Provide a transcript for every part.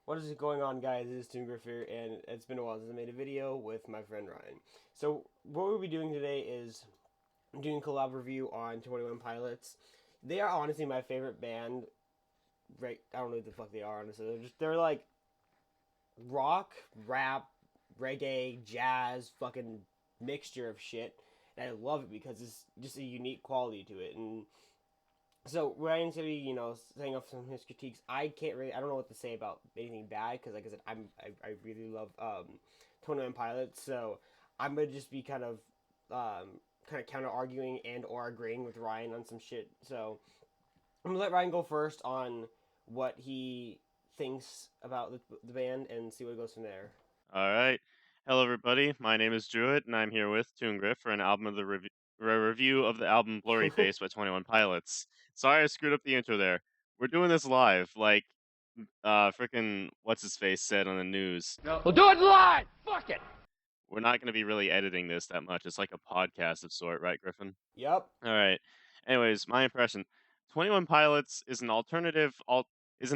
What is going on, guys? This is Toongriff here, and it's been a while since I made a video with my friend Ryan. So, what we'll be doing today is doing a collab review on 21 Pilots. They are honestly my favorite band. Right? I don't know what the fuck they are, honestly. They're like rock, rap, reggae, jazz, fucking mixture of shit. And I love it because it's just a unique quality to it. And so Ryan's gonna be, saying off some of his critiques. I don't know what to say about anything bad because, like I said, I really love 21 Pilots. So I'm gonna just be kind of counter arguing and or agreeing with Ryan on some shit. So I'm gonna let Ryan go first on what he thinks about the band and see what goes from there. All right. Hello, everybody. My name is Druid, and I'm here with Toongriff for an album of the review of the album Blurryface by 21 Pilots. Sorry I screwed up the intro there. We're doing this live, like freaking what's his face said on the news. No. We'll do it live. Fuck it. We're not going to be really editing this that much. It's like a podcast of sort, right, Griffin? Yep. All right. Anyways, my impression: 21 Pilots is an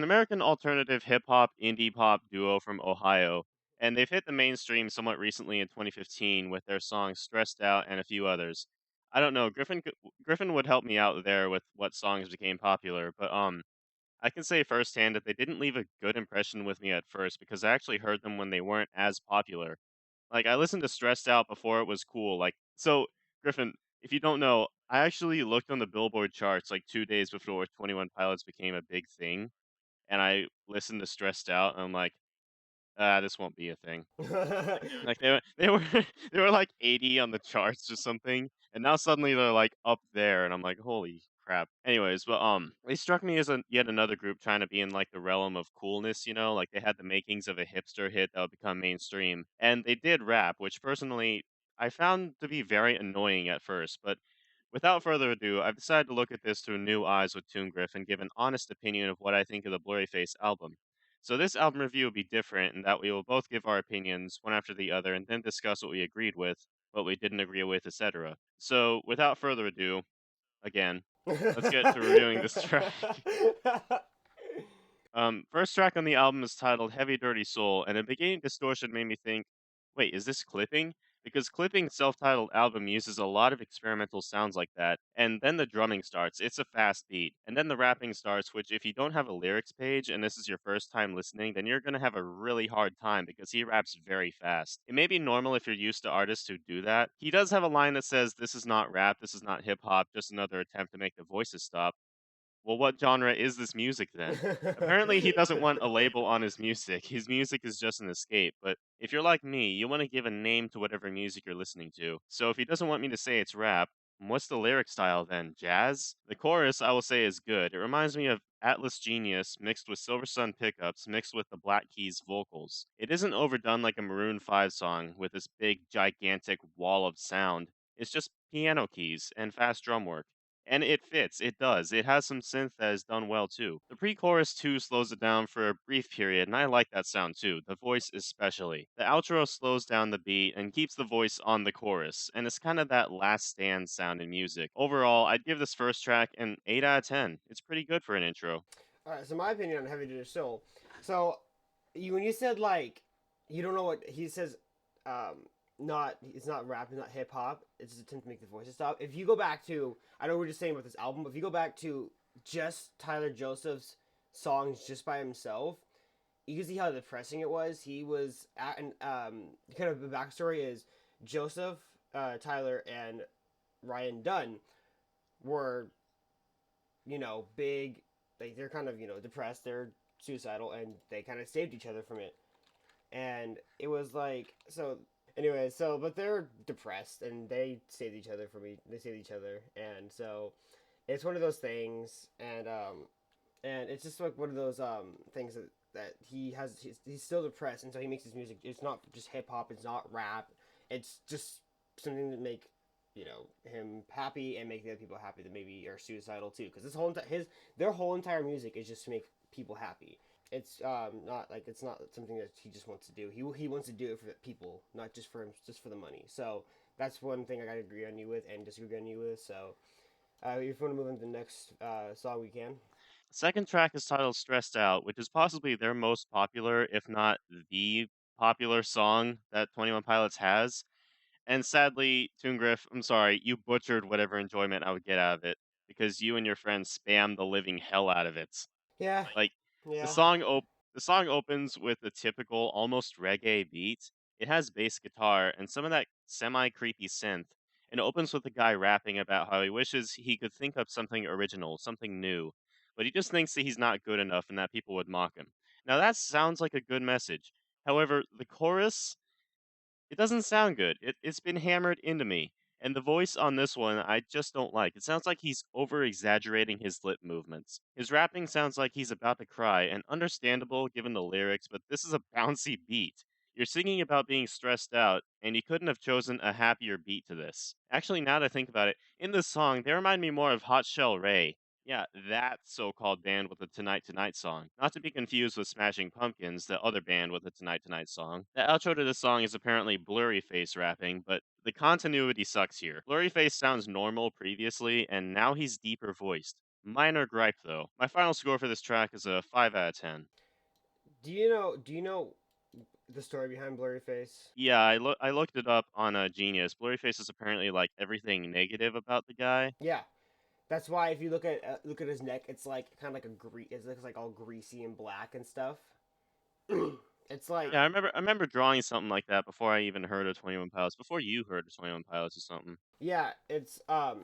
American alternative hip hop indie pop duo from Ohio, and they've hit the mainstream somewhat recently in 2015 with their songs "Stressed Out" and a few others. I don't know. Griffin would help me out there with what songs became popular, but I can say firsthand that they didn't leave a good impression with me at first because I actually heard them when they weren't as popular. Like I listened to Stressed Out before it was cool. Griffin, if you don't know, I actually looked on the Billboard charts like 2 days before 21 Pilots became a big thing, and I listened to Stressed Out and I'm like, this won't be a thing. Like they were they were like 80 on the charts or something, and now suddenly they're like up there, and I'm like, holy crap. Anyways, but they struck me as yet another group trying to be in like the realm of coolness, like they had the makings of a hipster hit that would become mainstream, and they did rap, which personally I found to be very annoying at first, but. Without further ado, I've decided to look at this through new eyes with Toongriff and give an honest opinion of what I think of the Blurryface album. So this album review will be different in that we will both give our opinions one after the other and then discuss what we agreed with, what we didn't agree with, etc. So without further ado, again, let's get to reviewing this track. First track on the album is titled Heavy Dirty Soul, and a beginning distortion made me think, wait, is this clipping? Because clipping's self-titled album uses a lot of experimental sounds like that, and then the drumming starts, it's a fast beat, and then the rapping starts, which if you don't have a lyrics page and this is your first time listening, then you're gonna have a really hard time because he raps very fast. It may be normal if you're used to artists who do that. He does have a line that says, "This is not rap, this is not hip-hop, just another attempt to make the voices stop." Well, what genre is this music then? Apparently, he doesn't want a label on his music. His music is just an escape. But if you're like me, you want to give a name to whatever music you're listening to. So if he doesn't want me to say it's rap, what's the lyric style then? Jazz? The chorus, I will say, is good. It reminds me of Atlas Genius mixed with Silver Sun pickups mixed with the Black Keys vocals. It isn't overdone like a Maroon 5 song with this big, gigantic wall of sound. It's just piano keys and fast drum work. And it fits, it does. It has some synth that is done well too. The pre chorus too slows it down for a brief period, and I like that sound too, the voice especially. The outro slows down the beat and keeps the voice on the chorus, and it's kind of that last stand sound in music. Overall, I'd give this first track an 8 out of 10. It's pretty good for an intro. All right, so my opinion on Heavy Duty Soul. So, when you said like you don't know what he says, not it's not rap, it's not hip hop. It's just attempt to make the voices stop. If you go back to, I know we're just saying about this album, but if you go back to just Tyler Joseph's songs just by himself, you can see how depressing it was. He was at, and kind of the backstory is Joseph, Tyler, and Ryan Dunn were big, like they're kind of depressed, they're suicidal, and they kind of saved each other from it. And it was like, so anyway, so but they're depressed and they saved each other from they saved each other, and so it's one of those things, and it's just like one of those things that he's still depressed, and so he makes his music. It's not just hip hop, it's not rap, it's just something to make him happy and make the other people happy that maybe are suicidal too, because their whole entire music is just to make people happy. It's not something that he just wants to do. He wants to do it for the people, not just for him, just for the money. So that's one thing I gotta agree on you with and disagree on you with. So if you want to move on to the next song, we can. Second track is titled Stressed Out, which is possibly their most popular, if not the popular song that 21 Pilots has. And sadly, Toongriff, I'm sorry, you butchered whatever enjoyment I would get out of it because you and your friends spammed the living hell out of it. Yeah, Like the yeah. song the song opens with a typical almost reggae beat. It has bass guitar and some of that semi-creepy synth. And it opens with a guy rapping about how he wishes he could think up something original, something new, but he just thinks that he's not good enough and that people would mock him. Now that sounds like a good message. However, the chorus, it doesn't sound good. It's been hammered into me. And the voice on this one, I just don't like. It sounds like he's over exaggerating his lip movements. His rapping sounds like he's about to cry, and understandable given the lyrics, but this is a bouncy beat. You're singing about being stressed out, and you couldn't have chosen a happier beat to this. Actually, now that I think about it, in this song, they remind me more of Hot Shell Ray. Yeah, that so called band with the Tonight Tonight song. Not to be confused with Smashing Pumpkins, the other band with the Tonight Tonight song. The outro to this song is apparently Blurryface rapping, but the continuity sucks here. Blurryface sounds normal previously, and now he's deeper voiced. Minor gripe though. My final score for this track is a 5 out of 10. Do you know the story behind Blurryface? Yeah, I looked it up on Genius. Blurryface is apparently like everything negative about the guy. Yeah, that's why if you look at his neck, it's like kind of like it looks like all greasy and black and stuff. It's like Yeah, I remember drawing something like that before I even heard of 21 Pilots. Before you heard of 21 Pilots or something. yeah, it's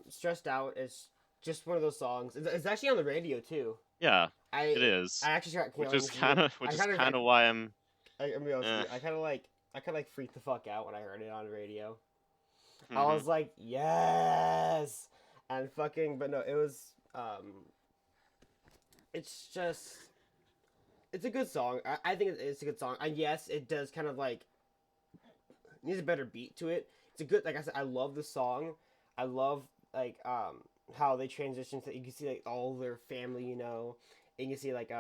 stressed out. It's just one of those songs. It's actually on the radio too. Yeah, it I is. I actually got Which killing is kind of why I'm I'm be honest with eh. you, I kind of freaked the fuck out when I heard it on the radio. I Mhm. was like, yes, and fucking, but no, it was it's just it's a good song. I think it's a good song, and yes, it does kind of like needs a better beat to it. It's a good, like I said, I love the song. I love like how they transition to, you can see like all their family, and you can see like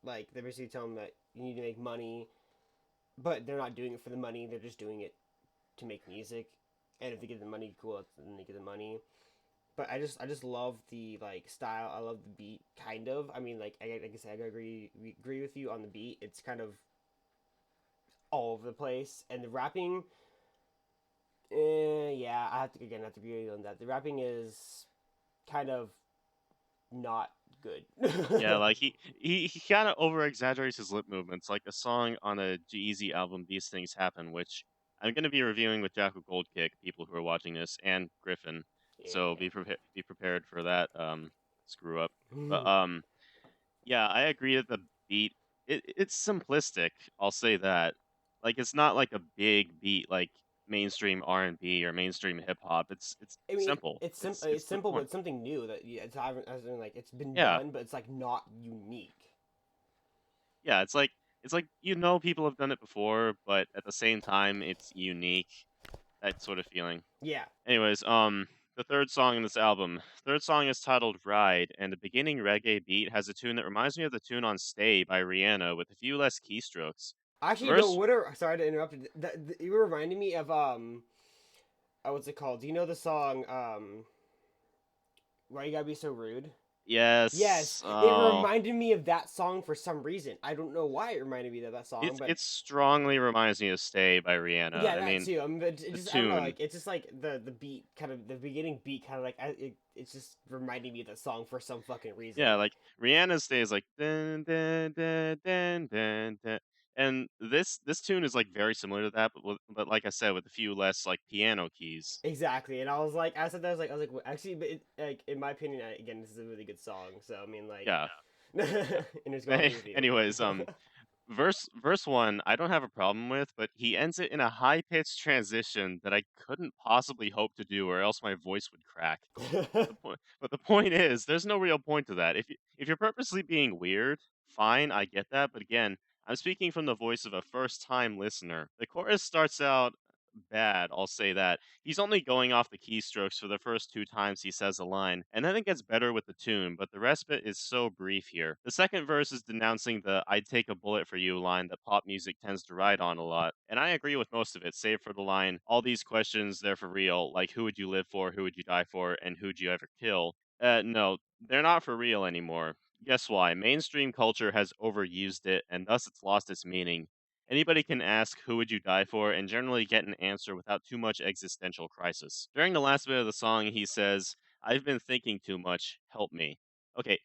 they basically tell them that you need to make money, but they're not doing it for the money. They're just doing it to make music, and if they get the money, cool. Then they get the money. But I just love the like style. I love the beat, kind of. I mean, like I said, I agree with you on the beat. It's kind of all over the place, and the rapping. Yeah, I have to agree with you on that. The rapping is kind of not good. Yeah, like he kind of over exaggerates his lip movements. Like a song on a G-Eazy album, "These Things Happen," which I'm going to be reviewing with Jackal Goldkick. People who are watching this and Griffin, so Yeah. be prepared for that screw up. But yeah, I agree that the beat it's simplistic. I'll say that. Like it's not like a big beat like mainstream R&B or mainstream hip hop. It's I mean, simple. it's It's to the simple, but point. it's something new that, yeah, it's I haven't, as in, like, it's been Yeah. done, but it's like not unique. Yeah, it's like you know people have done it before, but at the same time it's unique. That sort of feeling. Yeah. Anyways, the third song in this album. Third song is titled Ride, and the beginning reggae beat has a tune that reminds me of the tune on Stay by Rihanna with a few less keystrokes. Actually, no. Verse What are Sorry to interrupt. You were reminding me of what's it called? Do you know the song "Why You Gotta Be So Rude"? Yes, yes, it oh, reminded me of that song for some reason. I don't know why it reminded me of that song, but it strongly reminds me of Stay by Rihanna. yeah, I that mean, too. I mean, but it the just, I don't know, tune. like, it's just like the beat, kind of the beginning beat, kind of like it's just reminding me of that song for some fucking reason. Yeah, like Rihanna's Stay is like dun, dun, dun, dun, dun, dun. And this tune is like very similar to that, but like I said, with a few less like piano keys. Exactly, and I was like, I said that, I was like, well, actually, but like, in my opinion, again, this is a really good song. So I mean, like, Yeah. and it's going to agree with you. Anyways, verse one, I don't have a problem with, but he ends it in a high pitched transition that I couldn't possibly hope to do, or else my voice would crack. But the point is, there's no real point to that. If you're purposely being weird, fine, I get that. But again, I'm speaking from the voice of a first time listener. The chorus starts out bad, I'll say that. He's only going off the keystrokes for the first two times he says a line, and then it gets better with the tune, but the respite is so brief here. The second verse is denouncing the "I'd take a bullet for you" line that pop music tends to ride on a lot, and I agree with most of it, save for the line, "All these questions, they're for real, like who would you live for, who would you die for, and who'd you ever kill?" No, they're not for real anymore. Guess why? Mainstream culture has overused it, and thus it's lost its meaning. Anybody can ask, who would you die for, and generally get an answer without too much existential crisis. During the last bit of the song, he says, I've been thinking too much, help me. Okay,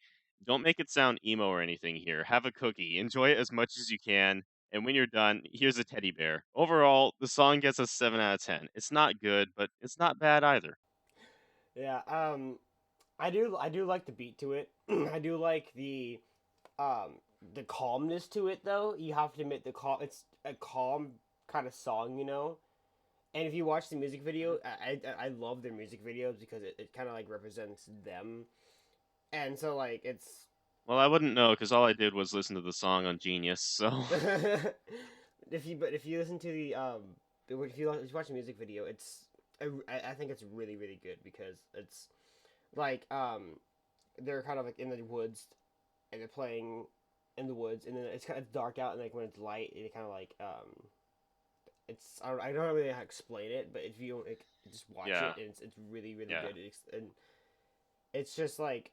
don't make it sound emo or anything here. Have a cookie, enjoy it as much as you can, and when you're done, here's a teddy bear. Overall, the song gets a 7 out of 10. It's not good, but it's not bad either. Yeah, I do like the beat to it. I do like um the calmness to it though. You have to admit it's a calm kind of song, you know. And if you watch the music video, I love their music videos because it kind of like represents them. And so like it's Well, I wouldn't know because all I did was listen to the song on Genius. So, if you listen to if you watch the music video, I think it's really really good because it's like they're kind of like in the woods and they're playing in the woods and then it's kind of dark out and like when it's light it kind of like I don't really know how to explain it, but if you like, just watch yeah, it and it's really really yeah. good and it's just like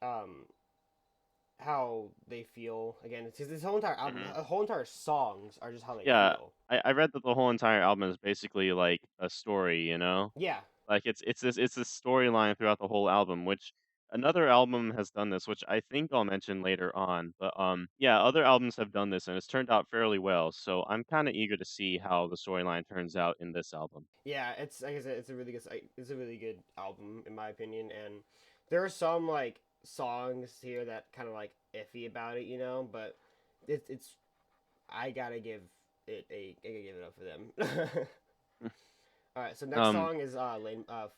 how they feel again. It's this whole entire album, hmm the whole entire songs are just how they Yeah, feel. I read that the whole entire album is basically like a story. Yeah, Like it's this storyline throughout the whole album, which another album has done this, which I think I'll mention later on. But yeah, other albums have done this, and it's turned out fairly well. So I'm kind of eager to see how the storyline turns out in this album. yeah. It's like I said, it's a really good album in my opinion, and there are some like songs here that kind of like iffy about it, you know, but it's I gotta give I gotta give it up for them. All right, so next Um, song is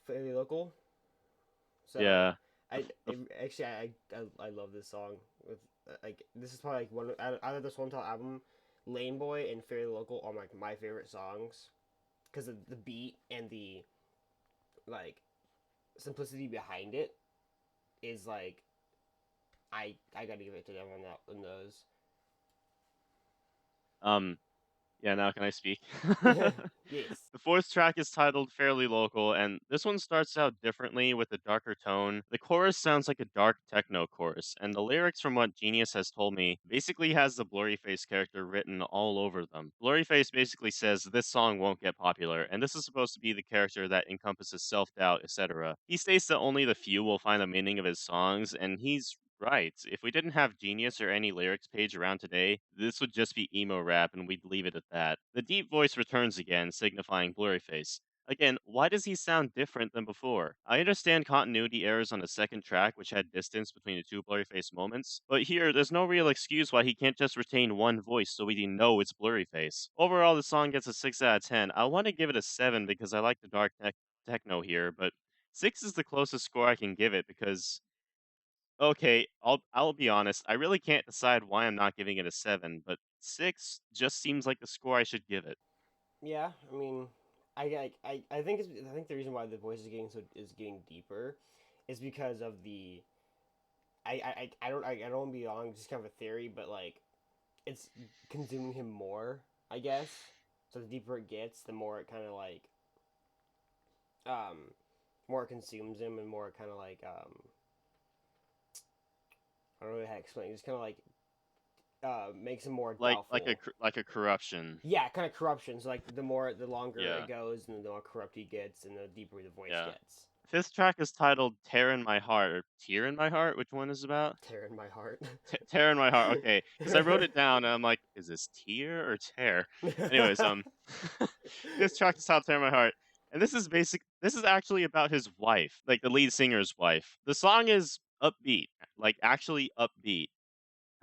Fairly Local. So yeah, I, the I actually I love this song with like this is probably like one out of this one top album. Lane Boy and Fairly Local are like my favorite songs because of the beat and the like simplicity behind it is like I gotta give it to them on those. um, Yeah, now can I speak? Yes. The fourth track is titled Fairly Local, and this one starts out differently with a darker tone. The chorus sounds like a dark techno chorus, and the lyrics, from what Genius has told me, basically has the Blurryface character written all over them. Blurryface basically says this song won't get popular, and this is supposed to be the character that encompasses self doubt, etc. He states that only the few will find the meaning of his songs, and he's right. If we didn't have Genius or any lyrics page around today, this would just be emo rap and we'd leave it at that. The deep voice returns again, signifying Blurryface. Again, why does he sound different than before? I understand continuity errors on the second track, which had distance between the two Blurryface moments, but here, there's no real excuse why he can't just retain one voice so we know it's Blurryface. Overall, the song gets a 6 out of 10. I want to give it a 7 because I like the dark techno here, but 6 is the closest score I can give it because okay, I'll be honest. I really can't decide why I'm not giving it a 7, but 6 just seems like the score I should give it. Yeah, I mean, I think I think the reason why the voice is getting deeper is because of the I don't want to be wrong, just kind of a theory, but like it's consuming him more, I guess. So the deeper it gets, the more it kind of like um more it consumes him and more it kind of like I don't know how to explain. It just kind of like makes him more doubtful. Like a corruption. Yeah, kind of corruption. So like the longer Yeah. it goes, and the more corrupt he gets, and the deeper the voice Yeah. gets. Fifth track is titled Tear in My Heart or Tear in My Heart. Which one is it about? Tear in my heart. Tear in My Heart. Okay, because I wrote it down and I'm like, is this tear or tear? Anyways, fifth track is titled Tear in My Heart. And this is actually about his wife, like the lead singer's wife. The song is upbeat, like actually upbeat.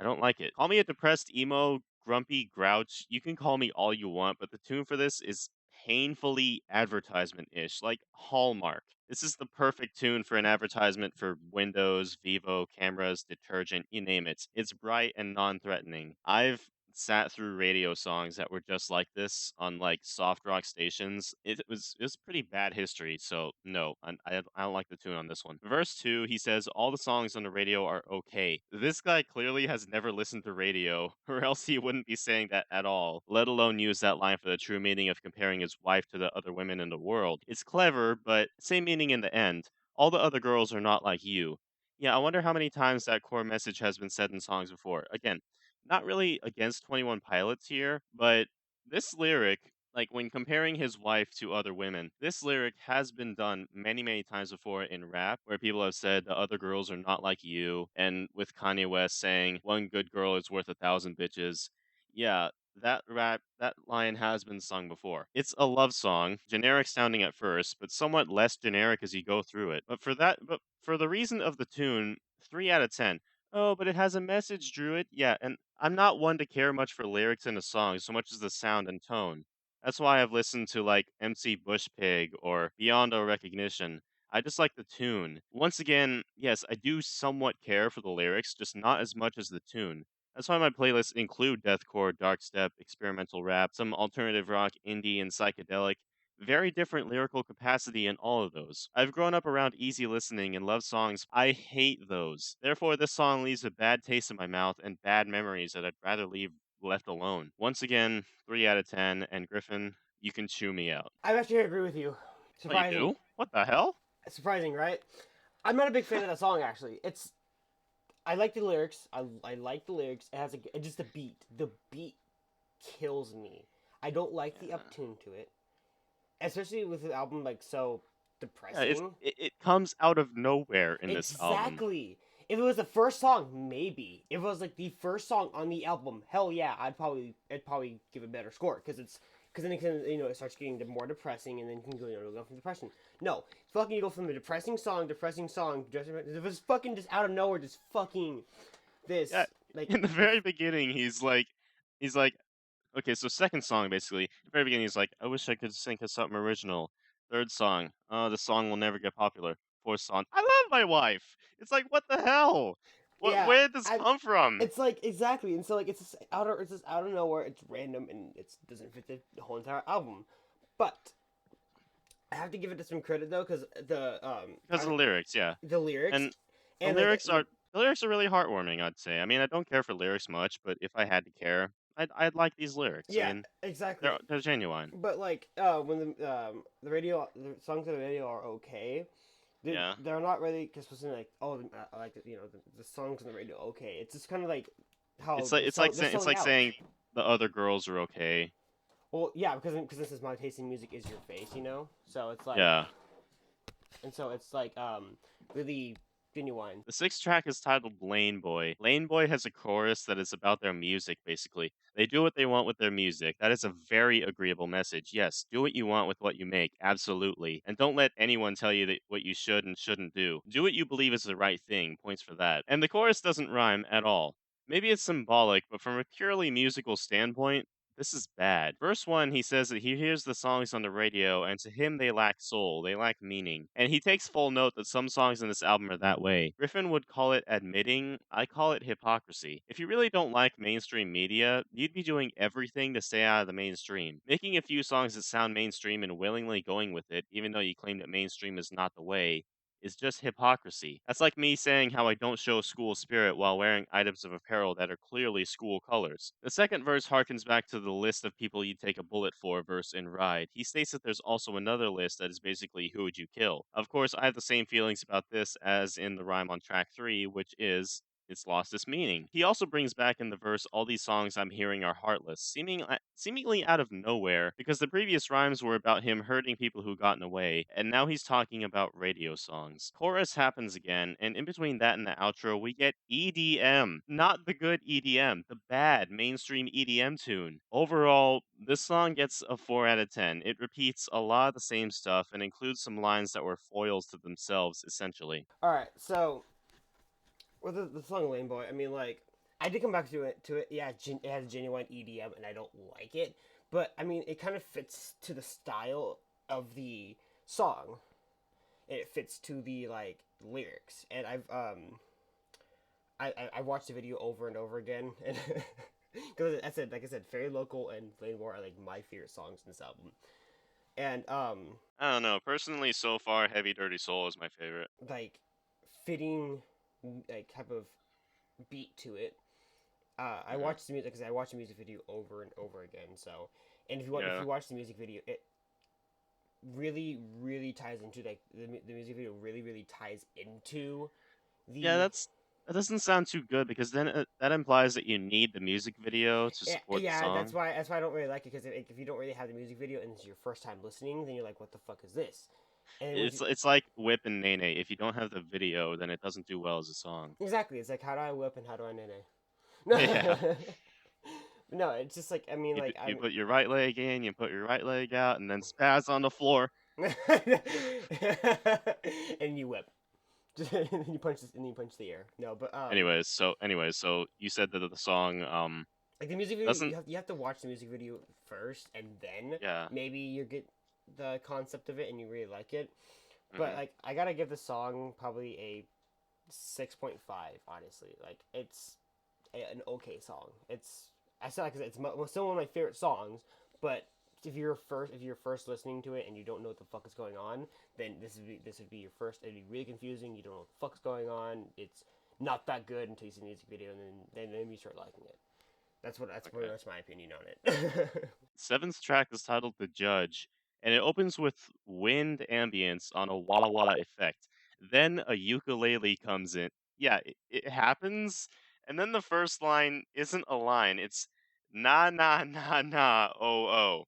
I don't like it. Call me a depressed emo, grumpy grouch. You can call me all you want, but the tune for this is painfully advertisement-ish, like Hallmark. This is the perfect tune for an advertisement for Windows, Vivo, cameras, detergent, you name it. It's bright and non-threatening. I've sat through radio songs that were just like this on like soft rock stations. It was pretty bad history, so no, I don't like the tune on this one. Verse 2, he says all the songs on the radio are okay. This guy clearly has never listened to radio, or else he wouldn't be saying that at all, let alone use that line for the true meaning of comparing his wife to the other women in the world. It's clever, but same meaning in the end. All the other girls are not like you. Yeah, I wonder how many times that core message has been said in songs before. Again, not really against 21 Pilots here, but this lyric, like when comparing his wife to other women, this lyric has been done many, many times before in rap, where people have said the other girls are not like you, and with Kanye West saying one good girl is worth 1,000 bitches. Yeah, that line has been sung before. It's a love song, generic sounding at first, but somewhat less generic as you go through it. But for the reason of the tune, 3 out of 10. Oh, but it has a message, Druid. Yeah, and I'm not one to care much for lyrics in a song so much as the sound and tone. That's why I've listened to like MC Bushpig or Beyond All Recognition. I just like the tune. Once again, yes, I do somewhat care for the lyrics, just not as much as the tune. That's why my playlists include deathcore, darkstep, experimental rap, some alternative rock, indie, and psychedelic. Very different lyrical capacity in all of those. I've grown up around easy listening and love songs. I hate those. Therefore, this song leaves a bad taste in my mouth and bad memories that I'd rather leave left alone. Once again, 3 out of 10, and Griffin, you can chew me out. I actually agree with you. Oh, you Surprising, do? What the hell? surprising, right? I'm not a big fan of that song actually. I like the lyrics. I like the lyrics. It has just the beat. The beat kills me. I don't like the Yeah. uptune to it, especially with the album like so Yeah, depressing. it comes out of nowhere in this album. Exactly. If it was the first song, maybe. If it was like the first song on the album, hell yeah, I'd probably give a better score because then it can it starts getting more depressing and then you can go from depression. No, fucking you go from a depressing song, it was fucking just out of nowhere, just fucking Yeah, this like in the very beginning, he's like, okay, so second song basically. The very beginning, he's like, I wish I could think of something original. Third song, oh, the song will never get popular. Fourth song, I love my wife. It's like, what the hell? yeah, Where did this I come from? it's like exactly, and so like it's just out of nowhere, it's random and it doesn't fit the whole entire album, but I have to give it to some credit though, because Because of the lyrics, yeah. the lyrics And the and like lyrics are the lyrics are really heartwarming, I'd say. I mean, I don't care for lyrics much, but if I had to care, I'd like these lyrics. I yeah, mean, exactly. they're genuine. But like when the songs on the radio are okay, Yeah. they're not really just supposed to like I like the songs on the radio okay. It's just kind of like how they're It's selling like out. saying the other girls are okay. Well, yeah, because this is my taste in music is your face, So it's like Yeah. really genuine. The sixth track is titled Lane Boy. Lane Boy has a chorus that is about their music, basically. They do what they want with their music. That is a very agreeable message. Yes, do what you want with what you make, absolutely. And don't let anyone tell you that what you should and shouldn't do. Do what you believe is the right thing, points for that. And the chorus doesn't rhyme at all. Maybe it's symbolic, but from a purely musical standpoint, this is bad. Verse 1, he says that he hears the songs on the radio, and to him they lack soul, they lack meaning. And he takes full note that some songs in this album are that way. Griffin would call it admitting, I call it hypocrisy. If you really don't like mainstream media, you'd be doing everything to stay out of the mainstream. Making a few songs that sound mainstream and willingly going with it, even though you claim that mainstream is not the way, is just hypocrisy. That's like me saying how I don't show school spirit while wearing items of apparel that are clearly school colors. The second verse harkens back to the list of people you'd take a bullet for verse in Ride. He states that there's also another list that is basically who would you kill. Of course, I have the same feelings about this as in the rhyme on track 3, which is it's lost its meaning. He also brings back in the verse all these songs I'm hearing are heartless, seemingly out of nowhere, because the previous rhymes were about him hurting people who got in the way, and now he's talking about radio songs. Chorus happens again, and in between that and the outro, we get EDM. Not the good EDM, the bad mainstream EDM tune. Overall, this song gets a 4 out of 10. It repeats a lot of the same stuff and includes some lines that were foils to themselves, essentially. All right, so with the song Lame Boy, I mean, like, I did come back to it. Yeah, it has genuine EDM, and I don't like it. But I mean, it kind of fits to the style of the song. And it fits to the like lyrics, and I watched the video over and over again, and because like I said, Fairy Local and Lane War are like my favorite songs in this album, and I don't know. Personally, so far, Heavy Dirty Soul is my favorite. like fitting like type of beat to it. I Mhm. watched the music because I watched the music video over and over again. So, and if Yeah. you watch the music video, it really ties into like the music video really ties into Yeah, the that doesn't sound too good because then that implies that you need the music video to support the yeah, song. that's why I don't really like it because if you don't really have the music video and it's your first time listening, then you're like, what the fuck is this? And then once you It's like Whip and Nene. If you don't have the video, then it doesn't do well as a song. exactly, it's like how do I whip and how do I nene? Yeah. No, it's just like I mean, like You I'm put your right leg in, you put your right leg out, and then spaz on the floor. and you whip. And then you punch this, and then you punch the air. No, but Anyways, so you said that the song like the music video, doesn't. you have to watch the music video first, and then Yeah. maybe you get the concept of it and you really like it. But Hmm. like I gotta give the song probably a 6.5. Honestly, like it's an okay song. I said like it's still one of my favorite songs, but if you're first listening to it and you don't know what the fuck is going on, then this would be your first. It'd be really confusing. You don't know what the fuck's going on. It's not that good until you see the music video, and then you start liking it. That's pretty Okay. much my opinion on it. Seventh track is titled "The Judge," and it opens with wind ambience on a walla walla effect. Then a ukulele comes in. Yeah, it happens, and then the first line isn't a line. It's na na na na oh oh.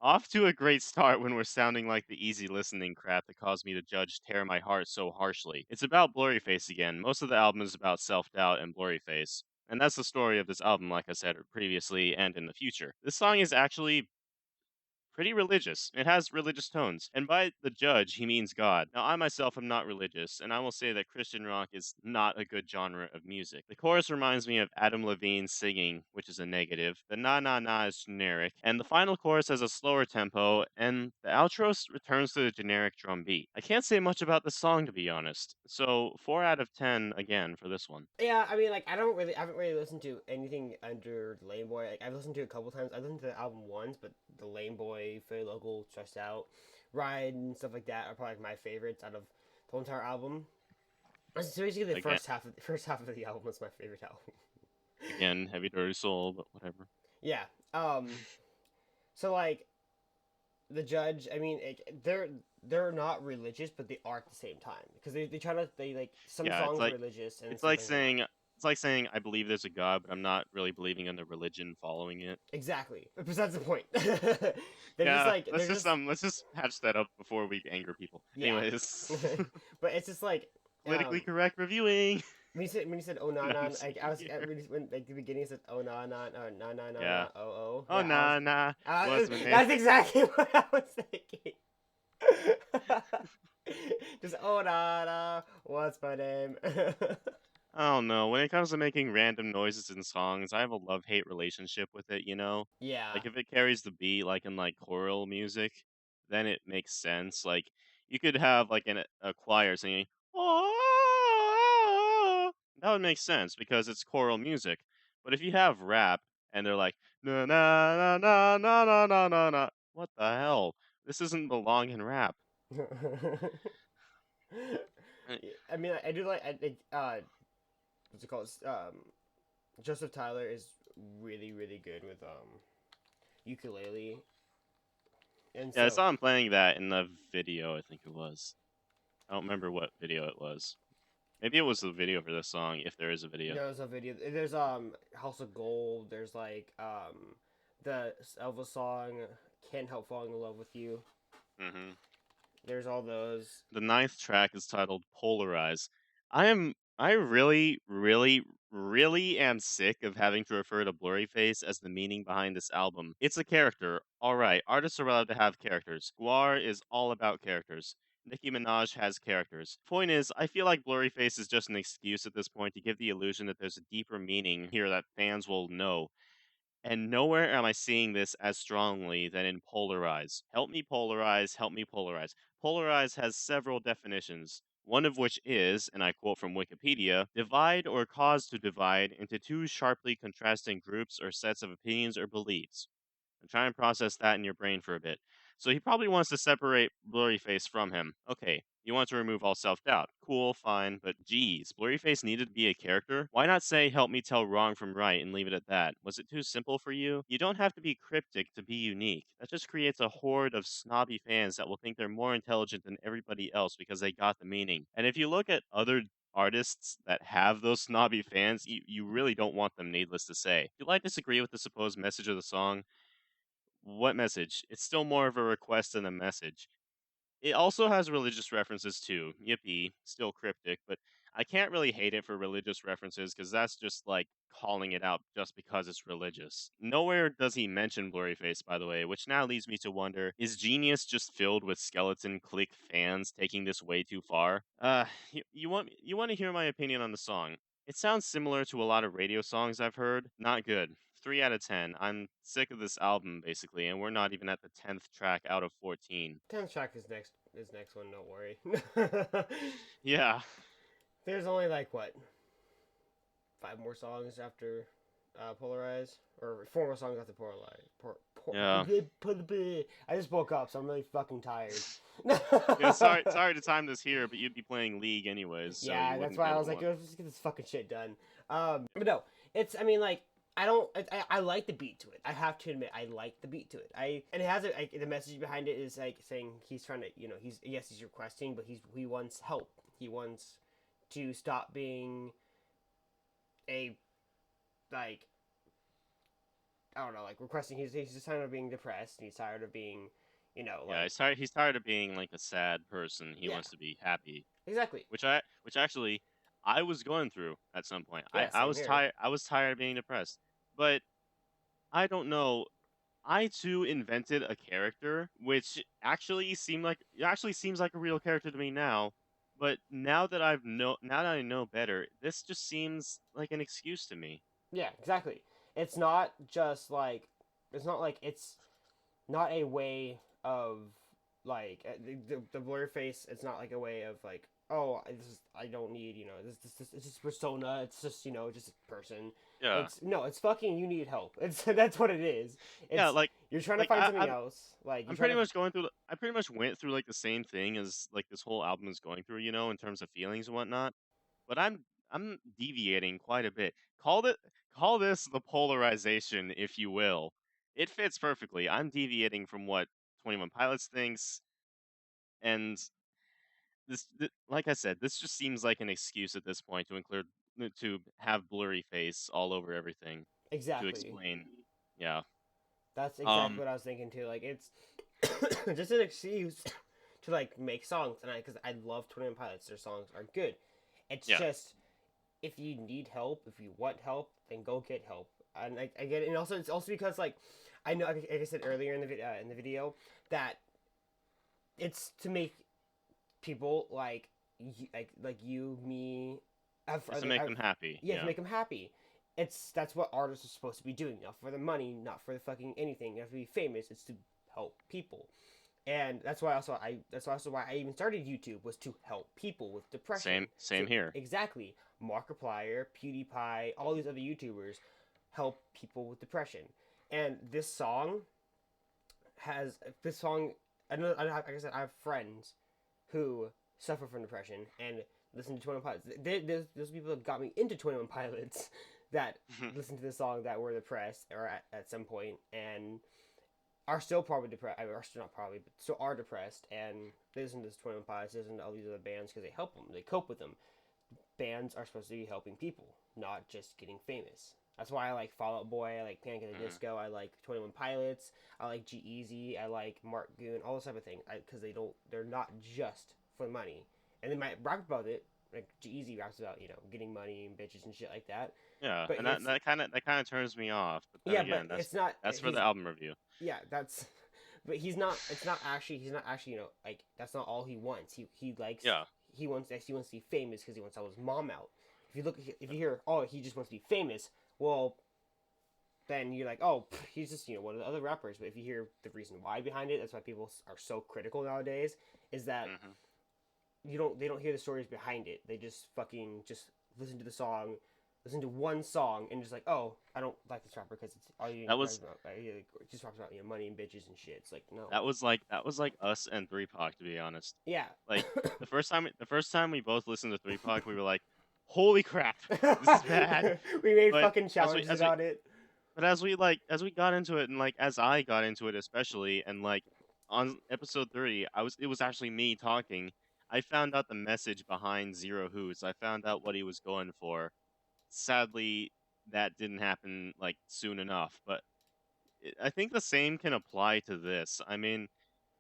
Off to a great start when we're sounding like the easy listening crap that caused me to judge tear my heart so harshly. It's about Blurryface again. Most of the album is about self doubt and Blurryface. And that's the story of this album, like I said previously and in the future. This song is actually pretty religious. It has religious tones. And by the judge, he means God. Now, I myself am not religious, and I will say that Christian rock is not a good genre of music. The chorus reminds me of Adam Levine singing, which is a negative. The na na na is generic, and the final chorus has a slower tempo, and the outro returns to the generic drum beat. I can't say much about the song, to be honest. So, 4 out of 10 again for this one. Yeah, I mean, like I haven't really listened to anything under Lame Boy. Like I've listened to it a couple times. I've listened to the album once, but the Lame Boy, Fairly Local, Stressed Out, Ride, and stuff like that are probably like my favorites out of the whole entire album. So basically, the Again, first half of the album was my favorite album. again, heavy dirty soul, but whatever. Yeah. So like the judge, I mean, they're not religious, but they are at the same time because they try to they like some Yeah, songs are religious and it's some like things are not. saying I believe there's a God, but I'm not really believing in the religion following it. Exactly, because that's the point. Yeah, They're just let's just patch that up before we anger people. yeah, Anyways, but it's just like politically correct reviewing. when you said oh na No, I'm na just like I was kidding. when like the beginning said oh na na or na na na Yeah. na oh oh Oh yeah nah nah. What's my name? that's exactly what I was thinking. Just oh na na what's my name? I don't know. When it comes to making random noises in songs, I have a love-hate relationship with it, you know? Yeah. Like if it carries the beat like in like choral music, then it makes sense. Like you could have like a choir singing "Oh," that would make sense because it's choral music. But if you have rap and they're like na na na na na na na na na, what the hell? This doesn't belong in rap. Uh, I mean, I do like what's it called? Joseph Tyler is really good with ukulele, and Yeah, I so saw him playing that in the video, I think it was. I don't remember what video it was. Maybe it was the video for this song, if there is a video. there's a video. There's House of Gold. There's like the Elvis song Can't Help Falling in Love with You. Hmm. There's all those. The ninth track is titled Polarize. I really am sick of having to refer to Blurryface as the meaning behind this album. It's a character. Alright, artists are allowed to have characters. Guar is all about characters. Nicki Minaj has characters. Point is, I feel like Blurryface is just an excuse at this point to give the illusion that there's a deeper meaning here that fans will know. And nowhere am I seeing this as strongly than in polarize. Help me polarize, help me polarize. Polarize has several definitions, one of which is, and I quote from Wikipedia, divide or cause to divide into two sharply contrasting groups or sets of opinions or beliefs. And try and process that in your brain for a bit. So he probably wants to separate Blurryface from him. Okay, you want to remove all self-doubt. Cool, fine, but geez, Blurryface needed to be a character? Why not say help me tell wrong from right and leave it at that? Was it too simple for you? You don't have to be cryptic to be unique. That just creates a horde of snobby fans that will think they're more intelligent than everybody else because they got the meaning. And if you look at other artists that have those snobby fans, you really don't want them, needless to say. Do I disagree with the supposed message of the song? What message? It's still more of a request than a message. It also has religious references too. Yippee, still cryptic, but I can't really hate it for religious references because that's just like calling it out just because it's religious. Nowhere does he mention Blurryface, by the way, which now leads me to wonder, is Genius just filled with skeleton click fans taking this way too far? You want to hear my opinion on the song? It sounds similar to a lot of radio songs I've heard. Not good. 3 out of 10. I'm sick of this album, basically, and we're not even at the 10th track out of 14. 10th track is next one. Don't worry. Yeah. There's only like what 5 more songs after Polarize, or 4 more songs after Polarize. Yeah. I just woke up, so I'm really fucking tired. Yeah, sorry to time this here, but you'd be playing League anyways. So yeah, you that's wouldn't why be I able was to like, watch. let's just get this fucking shit done. But no, it's, I mean, like, I like the beat to it. I have to admit, I like the beat to it. And it has the message behind it is like saying he's trying to, he's requesting, but he wants help. He wants to stop being a, like, I don't know, like requesting. He's just tired of being depressed. And he's tired of being, like, Yeah, he's tired of being like a sad person. He Yeah. wants to be happy. Exactly. Which actually I was going through at some point. Yeah, I same was here. tired of being depressed. But I don't know. I too invented a character which actually seems like a real character to me now. But now that now that I know better, this just seems like an excuse to me. Yeah, exactly. It's not just like it's not a way of like the blur face. It's not like a way of like, oh, I don't need, this it's just persona. It's just, just a person. Yeah. It's fucking, you need help. That's what it is. Yeah, like you're trying to like, find something else. Like I pretty much went through like the same thing as like this whole album is going through, in terms of feelings and whatnot. But I'm deviating quite a bit. Call this the polarization, if you will. It fits perfectly. I'm deviating from what 21 Pilots thinks, and like I said, this just seems like an excuse at this point to have blurry face all over everything to exactly. explain. Yeah. That's exactly what I was thinking too. Like, it's just an excuse to like make songs, and because I love 21 Pilots, their songs are good. It's just, if you need help, if you want help, then go get help. And I get it, and also it's also because like I know, like I said earlier in the video, that it's to make people like you, me, To make them happy. Yeah, to make them happy. That's what artists are supposed to be doing. Not for the money, not for the fucking anything. You have to be famous. It's to help people, and that's why why I even started YouTube, was to help people with depression. Same here. Exactly. Markiplier, PewDiePie, all these other YouTubers help people with depression, and this song. I know. Like I said, I have friends who suffer from depression and listen to 21 Pilots. Those people that got me into 21 Pilots that listened to the song that were depressed or at some point and are still probably depressed. I mean, are still not probably, but still are depressed, and they listen to this 21 Pilots, listen to all these other bands because they help them. They cope with them. Bands are supposed to be helping people, not just getting famous. That's why I like Fall Out Boy, I like Panic at the Disco, I like 21 Pilots, I like G-Eazy, I like Mark Goon, all this type of thing, because they're not just for money. And they might rap about it, like G-Eazy raps about, getting money and bitches and shit like that. Yeah, but and that kind of turns me off. But then again, but it's not. That's for the album review. Yeah, but he's not. It's not actually. He's not actually. Like, that's not all he wants. He likes. Yeah. He wants to be famous because he wants to help his mom out. If you hear, oh, he just wants to be famous, well, then you're like, oh, he's just one of the other rappers. But if you hear the reason why behind it, that's why people are so critical nowadays. Is that they don't hear the stories behind it. They just fucking just listen to the song, listen to one song, and just like, oh, I don't like this rapper because it's all you. Just talks about money and bitches and shit. It's like, no. That was like us and 3PAC, to be honest. Yeah. Like the first time we both listened to 3PAC, we were like, holy crap, this is bad. We made fucking challenges about it. But as we got into it, and like as I got into it especially, and like on episode 30, it was actually me talking. I found out the message behind Zero Hoots. I found out what he was going for. Sadly, that didn't happen like soon enough, but I think the same can apply to this. I mean,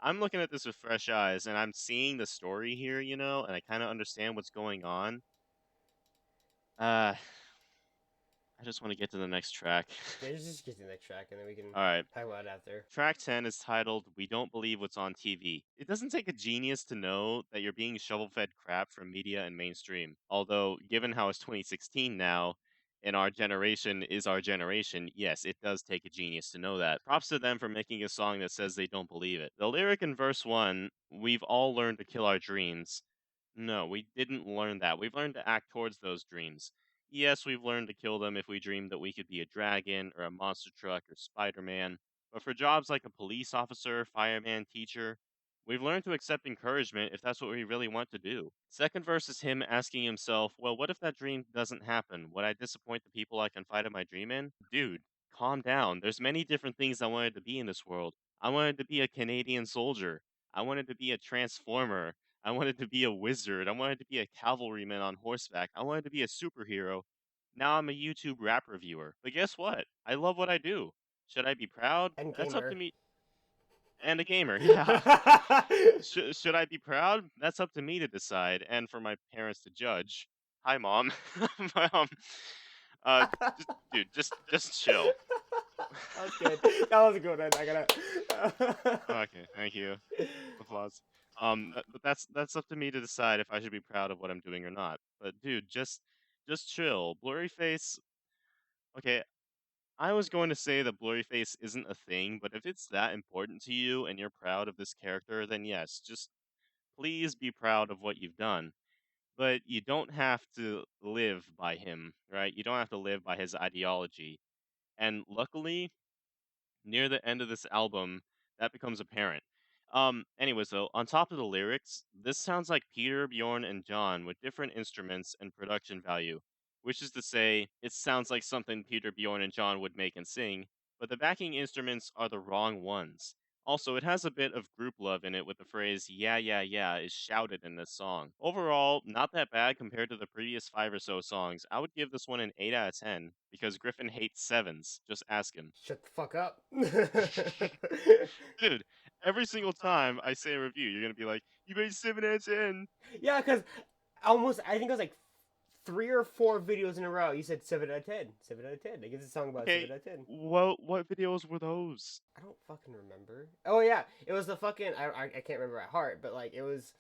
I'm looking at this with fresh eyes and I'm seeing the story here, you know, and I kind of understand what's going on. Uh, I just want to get to the next track. Yeah, just get to the next track, and then we can All right. talk about it after. Track 10 is titled We Don't Believe What's on TV. It doesn't take a genius to know that you're being shovel fed crap from media and mainstream. Although, given how it's 2016 now, and our generation is our generation, yes, it does take a genius to know that. Props to them for making a song that says they don't believe it. The lyric in verse 1, we've all learned to kill our dreams. No, we didn't learn that. We've learned to act towards those dreams. Yes, we've learned to kill them if we dreamed that we could be a dragon, or a monster truck, or Spider-Man. But for jobs like a police officer, fireman, teacher, we've learned to accept encouragement if that's what we really want to do. Second verse is him asking himself, well, what if that dream doesn't happen? Would I disappoint the people I confide in my dream in? Dude, calm down. There's many different things I wanted to be in this world. I wanted to be a Canadian soldier. I wanted to be a transformer. I wanted to be a wizard. I wanted to be a cavalryman on horseback. I wanted to be a superhero. Now I'm a YouTube rap reviewer. But guess what? I love what I do. Should I be proud? And That's up to gamer. me. And a gamer, yeah. Should I be proud? That's up to me to decide, and for my parents to judge. Hi, mom. um, just chill. That was good. That was a good one. I gotta. Okay, thank you. Applause. But that's up to me to decide if I should be proud of what I'm doing or not. But dude, just chill. Blurryface. Okay, I was going to say that Blurryface isn't a thing, but if it's that important to you and you're proud of this character, then yes, just please be proud of what you've done. But you don't have to live by him, right? You don't have to live by his ideology. And luckily, near the end of this album, that becomes apparent. Anyways, though, on top of the lyrics, this sounds like Peter, Bjorn, and John with different instruments and production value, which is to say, it sounds like something Peter, Bjorn, and John would make and sing, but the backing instruments are the wrong ones. Also, it has a bit of group love in it with the phrase yeah, yeah, yeah is shouted in this song. Overall, not that bad compared to the previous 5 or so songs. I would give this one an 8 out of 10 because Griffin hates 7s. Just ask him. Shut the fuck up. Dude, every single time I say a review, you're gonna be like, you made 7 out of 10. Yeah, because almost, I think it was like 3 or 4 videos in a row. You said 7 out of 10. 7 out of 10. Like, it's a song about Okay, 7 out of 10. what videos were those? I don't fucking remember. Oh, yeah. It was the fucking, I can't remember at heart, but like, it was,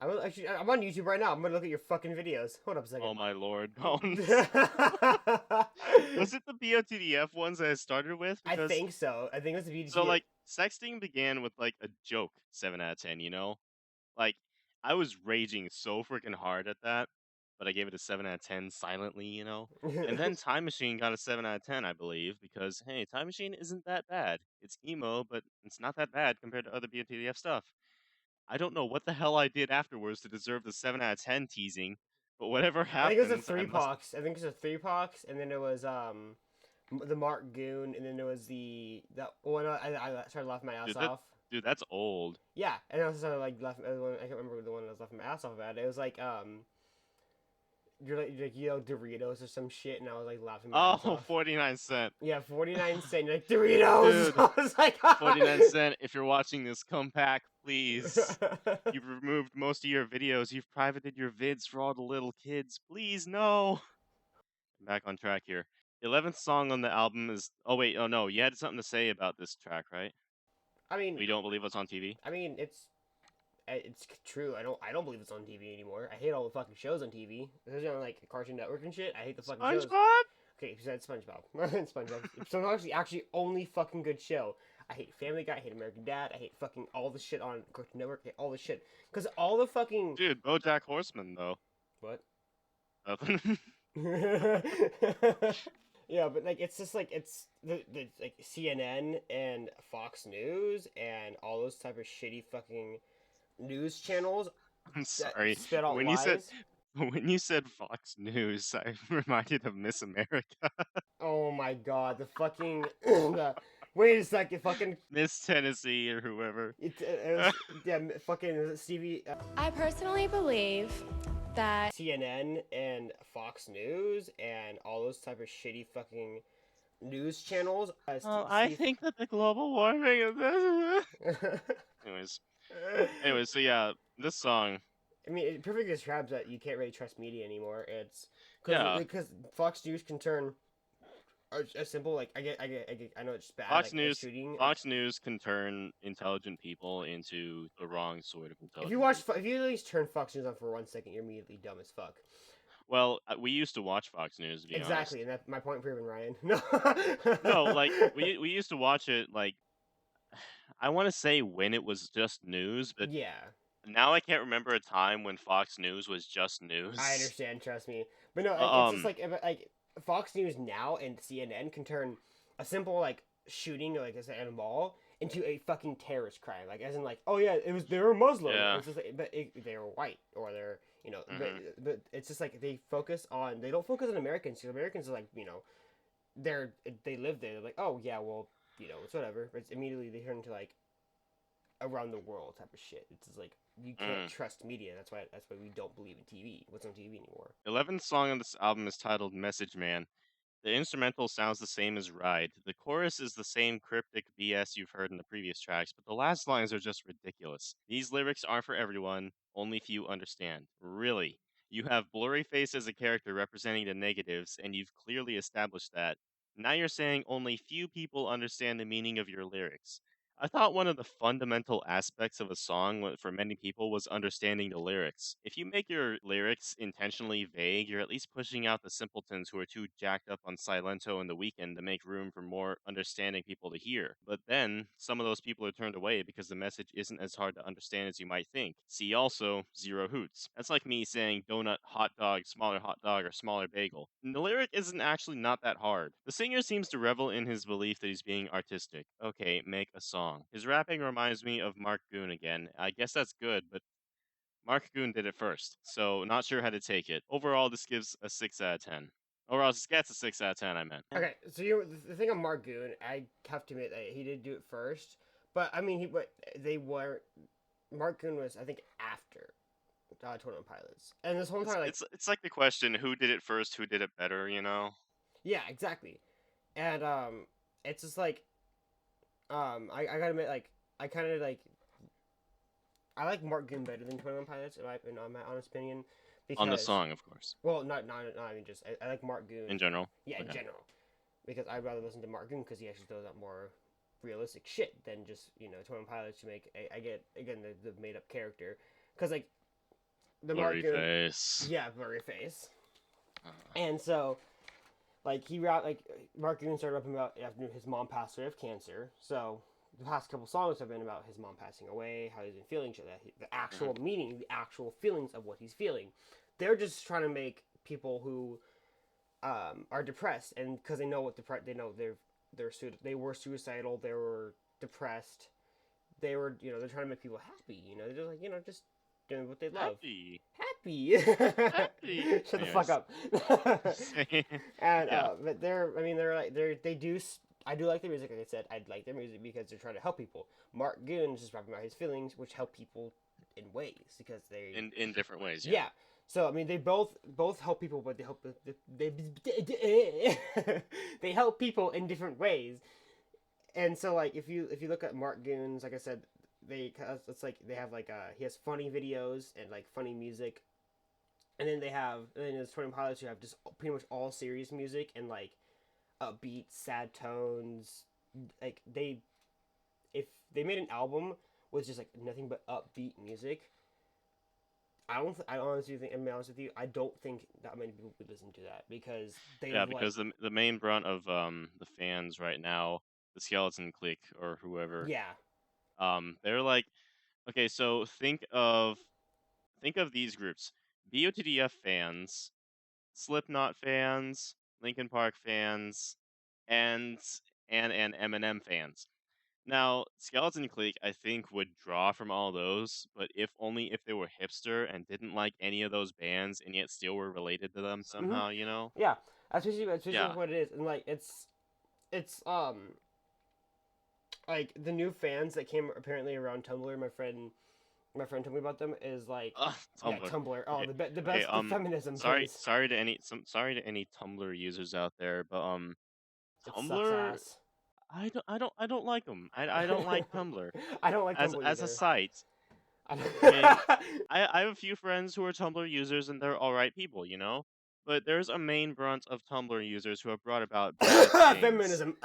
I'm on YouTube right now. I'm gonna look at your fucking videos. Hold up a second. Oh my lord. Was it the BOTDF ones that I started with? I think so. I think it was the BTT. So, like, sexting began with, like, a joke 7 out of 10, you know? Like, I was raging so freaking hard at that, but I gave it a 7 out of 10 silently, you know? And then Time Machine got a 7 out of 10, I believe, because, hey, Time Machine isn't that bad. It's emo, but it's not that bad compared to other BOTDF stuff. I don't know what the hell I did afterwards to deserve the 7 out of 10 teasing, but whatever I happened... think it was a 3-pox. I think it was a 3-pox, and then it was, the Mark Goon, and then there was that one I started laughing my ass off. Dude, that's old. Yeah, and I also started like laughing. I can't remember the one I was laughing my ass off at. It was like you're like you know Doritos or some shit, and I was like laughing my ass off. 49 cent. Yeah, 49 cent. You're like Doritos. Dude, I was like 49 cent. If you're watching this, come back, please. You've removed most of your videos. You've privated your vids for all the little kids. Please, no. Back on track here. 11th song on the album is... Oh, wait. Oh, no. You had something to say about this track, right? I mean... We don't believe what's on TV? I mean, it's true. I don't believe it's on TV anymore. I hate all the fucking shows on TV. Especially on, like, Cartoon Network and shit. I hate the fucking shows. SpongeBob? Okay, besides SpongeBob. SpongeBob. SpongeBob's actually only fucking good show. I hate Family Guy, I hate American Dad, I hate fucking all the shit on Cartoon Network, I hate all the shit. Because all the fucking... Dude, BoJack Horseman, though. What? Nothing. Yeah, but like it's just like it's the like CNN and Fox News and all those type of shitty fucking news channels. I'm sorry. Spit out when lies. When you said Fox News, I reminded of Miss America. Oh my god, the fucking Wait a second, fucking. Miss Tennessee or whoever. It was yeah, fucking was it Stevie. I personally believe that CNN and Fox News and all those type of shitty fucking news channels. Well, I think that the global warming is. Anyways, so yeah, this song. I mean, it perfectly describes that you can't really trust media anymore. It's because Yeah. Fox News can turn a simple like I know it's bad. Fox like, News. shooting. Fox News can turn intelligent people into the wrong sort of intelligent. If you watch, if you at least turn Fox News on for 1 second, you're immediately dumb as fuck. Well, we used to watch Fox News, to be Exactly, honest. and that's my point proven, Ryan. No, No, like we used to watch it. Like I want to say when it was just news, but yeah, now I can't remember a time when Fox News was just news. I understand. Trust me, but no, it's just like Fox News now and CNN can turn a simple like shooting, like I said, at a mall into a fucking terrorist crime. Like as in like, oh yeah, it was they were Muslim. Yeah. It's just like, but they were white or they're Mhm. but it's just like they don't focus on Americans because Americans are like they live there. They're like, oh yeah, well it's whatever. But it's immediately they turn into like around the world type of shit. It's just like you can't trust media. That's why we don't believe in TV. What's on TV anymore? 11th song on this album is titled Message Man. The instrumental sounds the same as Ride. The chorus is the same cryptic BS you've heard in the previous tracks, but the last lines are just ridiculous. These lyrics aren't for everyone, only few understand. Really. You have Blurryface as a character representing the negatives, and you've clearly established that. Now you're saying only few people understand the meaning of your lyrics. I thought one of the fundamental aspects of a song for many people was understanding the lyrics. If you make your lyrics intentionally vague, you're at least pushing out the simpletons who are too jacked up on Silento and The Weeknd to make room for more understanding people to hear. But then, some of those people are turned away because the message isn't as hard to understand as you might think. See also, Zero Hoots. That's like me saying donut, hot dog, or smaller bagel. And the lyric isn't actually not that hard. The singer seems to revel in his belief that he's being artistic. Okay, make a song. His rapping reminds me of Mark Goon again. I guess that's good, but Mark Goon did it first, so not sure how to take it. Overall, this gives a 6 out of 10. Or else gets a 6 out of 10, I meant. Okay, so the thing on Mark Goon, I have to admit that he did do it first, but I mean Mark Goon was I think after 21 Pilots, and this whole time It's like the question, who did it first, who did it better, you know? Yeah, exactly, and it's just like I gotta admit like I kind of like I like Mark Goon better than 21 Pilots in my honest opinion. Because, On the song, of course. Well, not I mean just I like Mark Goon In general. Yeah, Okay. in general, because I'd rather listen to Mark Goon because he actually throws out more realistic shit than just 21 Pilots to make. I get again the made up character because like the Mark Goon, Blurryface. yeah, Blurryface, and so like Mark Goon started rapping about after his mom passed away of cancer. So the past couple songs have been about his mom passing away, how he's been feeling shit, the actual meaning, the actual feelings of what he's feeling. They're just trying to make people who are depressed, and because they know what they know they were suicidal, they were depressed, they were they're trying to make people happy. They're just like just doing what they love. Happy. Shut the fuck up. And but I do like their music. Like I said, I like their music because they're trying to help people. Mark Goon is just rapping about his feelings, which help people in ways because they in different ways. Yeah. So I mean, they both help people, but they help they help people in different ways. And so like if you look at Mark Goon's, like I said, it's like they have like he has funny videos and like funny music, and then there's 20 Pilots who have just pretty much all serious music and like upbeat, sad tones. Like if they made an album with just like nothing but upbeat music, I honestly think, and be honest with you, I don't think that many people would listen to that because because the main brunt of the fans right now, the Skeleton Clique or whoever, they're like, okay, so think of these groups: BOTDF fans, Slipknot fans, Linkin Park fans, and Eminem fans. Now, Skeleton Clique, I think, would draw from all those, but only if they were hipster and didn't like any of those bands and yet still were related to them somehow, you know? Yeah, that's basically Yeah. what it is, and like it's like the new fans that came apparently around Tumblr. My friend told me about them. Is like yeah, Tumblr. Tumblr. Oh, Okay. the Okay. best the feminism Sorry. please. Sorry to any Tumblr users out there, but It sucks Tumblr. ass. I don't like them. I don't like Tumblr I don't like Tumblr as a either. site. I I mean, don't- I have a few friends who are Tumblr users and they're alright people, you know? But there's a main brunt of Tumblr users who have brought about bad things. Feminism.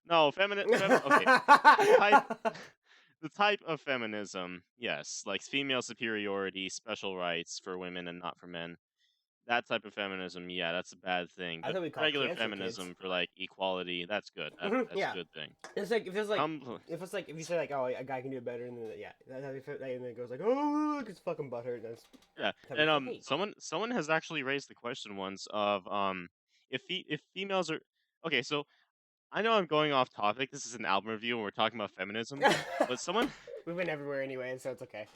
No, okay. The type the type of feminism, yes, like female superiority, special rights for women and not for men. That type of feminism, yeah, that's a bad thing. I But thought we called regular cancer kids. feminism for like equality, that's good. That's a Yeah, good thing. it's like if it's like Tumblr, if you say like oh a guy can do it better and then yeah that's how you feel, and then it goes like oh look it's fucking butthurt and that's yeah, how and we hate. someone has actually raised the question once of if females are okay. So I know I'm going off topic. This is an album review and we're talking about feminism, but someone We've been everywhere anyway, so it's okay.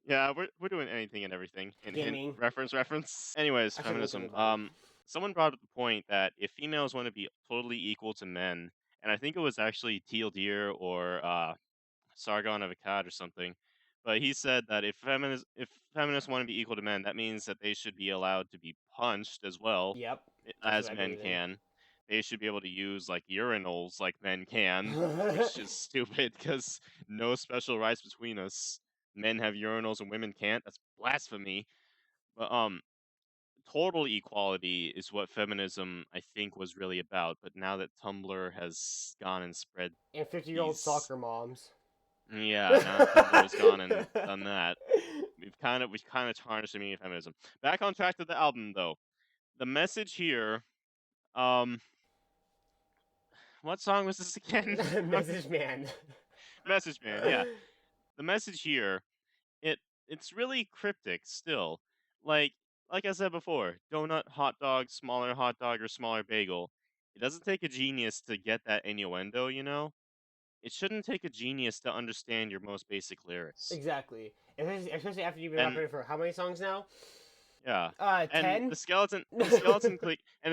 yeah, we're doing anything and everything. Hint, hint, Gaming. reference. Anyways, I shouldn't look feminism. about it. Someone brought up the point that if females want to be totally equal to men, and I think it was actually Teal Deer or Sargon of Akkad or something, but he said that if feminists want to be equal to men, that means that they should be allowed to be punched as well Yep, that's as what I men believe in. can. They should be able to use like urinals like men can, which is stupid because no special rights between us. Men have urinals and women can't. That's blasphemy. But total equality is what feminism I think was really about. But now that Tumblr has gone and spread And 50-year-old these, soccer moms. yeah, now that Tumblr has gone and done that, we've kind of tarnished the meaning of feminism. Back on track to the album though. The message here, what song was this again? Message man. Message Man, yeah. The message here, it's really cryptic still. Like like I said before, donut, hot dog, smaller hot dog, or smaller bagel. It doesn't take a genius to get that innuendo, you know? It shouldn't take a genius to understand your most basic lyrics. Exactly. Especially after you've been And rapping for how many songs now? yeah. And 10? the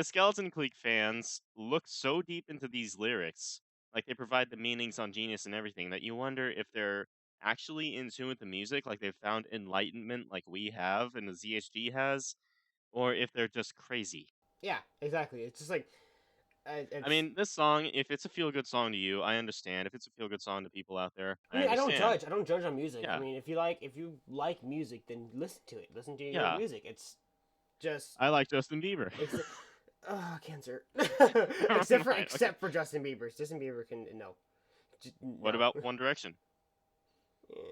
skeleton clique fans look so deep into these lyrics, like they provide the meanings on Genius and everything, that you wonder if they're actually in tune with the music, like they've found enlightenment like we have and the ZHG has, or if they're just crazy. Yeah, exactly. It's just like I it's. mean, this song, if it's a feel good song to you, I understand. If it's a feel good song to people out there, I I mean, I don't understand. judge. I don't judge on music. I Yeah. mean, if you like music, then listen to it. Listen to your Yeah. music. It's just I like Justin Bieber. cancer. Right, except for Justin Bieber. Justin Bieber can no. What No. about One Direction? Yeah,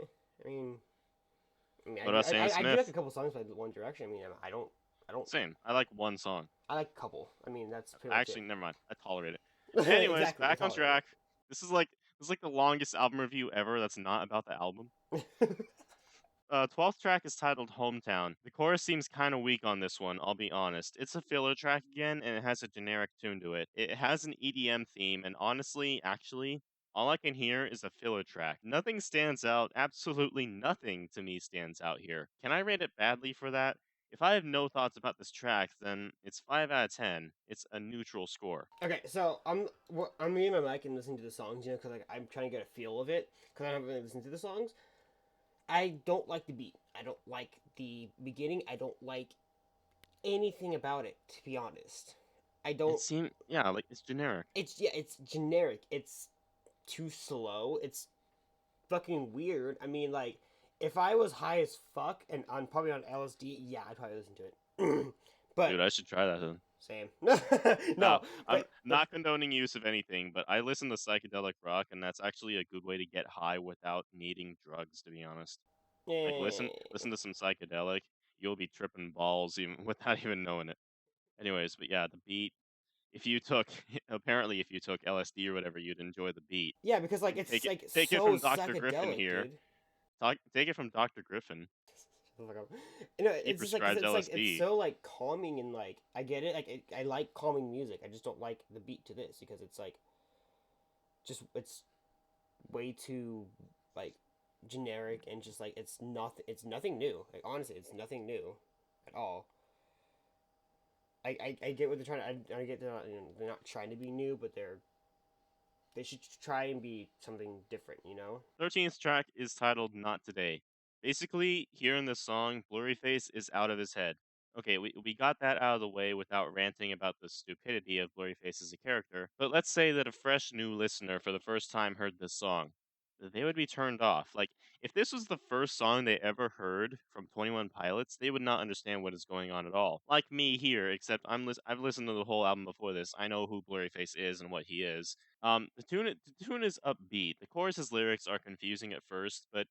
I mean, What about Sam I do like Smith? a couple songs by One Direction. I mean, I don't. Same. I like one song. I like a couple. I mean, that's pretty much Actually, never mind. I tolerate it. it. Anyways, Exactly, back on that's all track. This is like the longest album review ever that's not about the album. 12th track is titled Hometown. The chorus seems kind of weak on this one, I'll be honest. It's a filler track again, and it has a generic tune to it. It has an EDM theme, and honestly, actually, all I can hear is a filler track. Nothing stands out, absolutely nothing to me stands out here. Can I rate it badly for that? If I have no thoughts about this track, then it's 5 out of 10. It's a neutral score. Okay, so I'm reading my mic and listening to the songs, because like I'm trying to get a feel of it, because I haven't really listened to the songs. I don't like the beat. I don't like the beginning. I don't like anything about it, to be honest. I don't. It seemed, yeah, like it's generic. It's generic. It's too slow. It's fucking weird. I mean, like, if I was high as fuck and on probably on LSD, yeah, I'd probably listen to it. But Dude, I should try that then. same. No, I'm but not condoning use of anything, but I listen to psychedelic rock, and that's actually a good way to get high without needing drugs, to be honest. Like, listen to some psychedelic, you'll be tripping balls even without even knowing it. Anyways, but yeah, the beat. If you took, apparently, if you took LSD or whatever, you'd enjoy the beat. yeah, because like it's Take it, like take so it from Dr. Griffin psychedelic, here. dude. Take it from Dr. Griffin. You know, He it's just like prescribes it's LSD. so like calming and like I get it. Like I like calming music. I just don't like the beat to this because it's like just it's way too like generic and just like it's nothing new. Like honestly, it's nothing new at all. I get what they're trying to. I get they're not trying to be new, but they're they should try and be something different, you know? 13th track is titled Not Today. Basically, here in this song, Blurryface is out of his head. Okay, we got that out of the way without ranting about the stupidity of Blurryface as a character, but let's say that a fresh new listener for the first time heard this song. They would be turned off. Like, if this was the first song they ever heard from 21 Pilots, they would not understand what is going on at all. Like me here, except I've listened to the whole album before this. I know who Blurryface is and what he is. The tune is upbeat. The chorus's lyrics are confusing at first, but